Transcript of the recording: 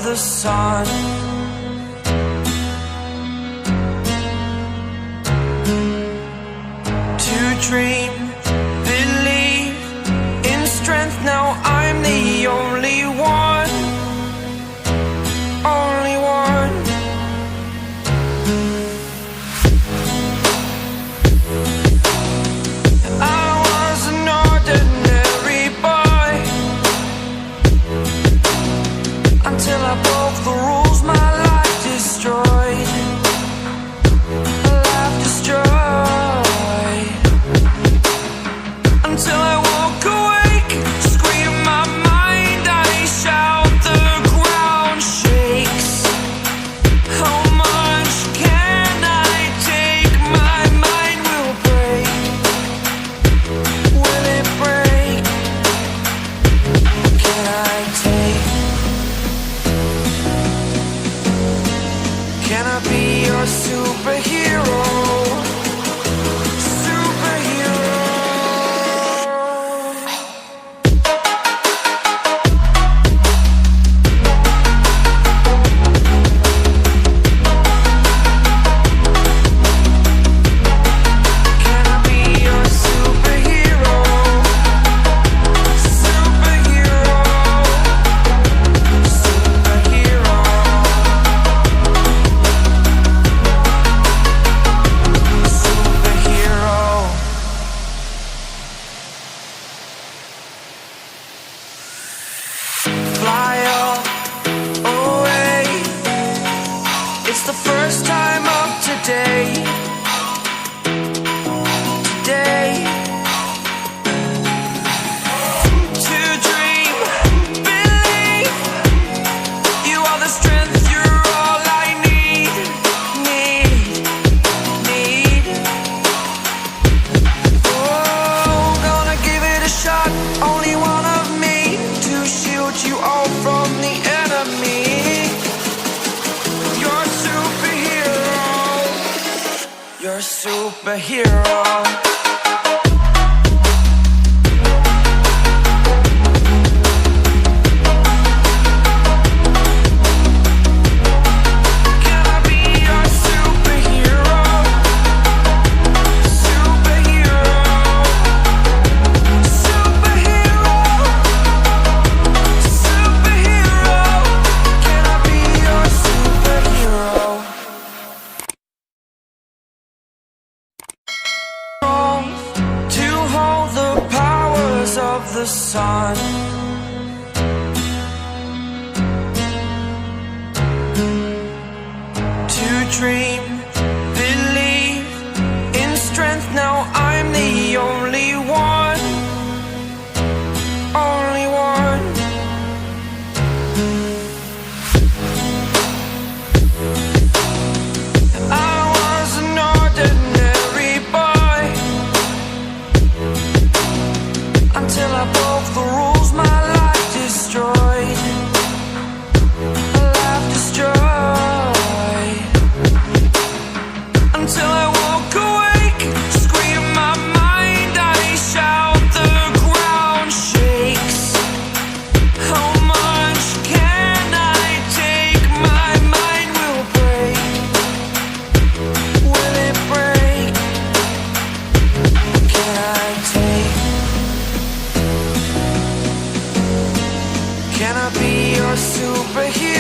the sun. To dream, believe in strength. Now I'm the only one, only one. I was an ordinary boy until I broke the rules. My life destroyed, life destroyed. Until I woke awake, scream my mind, I shout, the ground shakes. How much can I take? My mind will break. Will it break? Can I take? Can I be your superhero? Fly away. It's the first time of today. Today. To dream, believe. You are the strength, you're all I need. Oh, gonna give it a shot. Only one of me to shield you all from the enemy. You're a superhero. You're a superhero. Can I be your superhero? Superhero. Superhero. Superhero. Can I be your superhero? To hold the powers of the sun. To dream, believe in strength. Now I'm the only one, only one. I was an ordinary boy until I broke the rules. My life destroyed, life destroyed. Until I woke awake, scream my mind, I shout, the ground shakes. How much can I take? My mind will break. Will it break? Can I take? Can I be your superhero?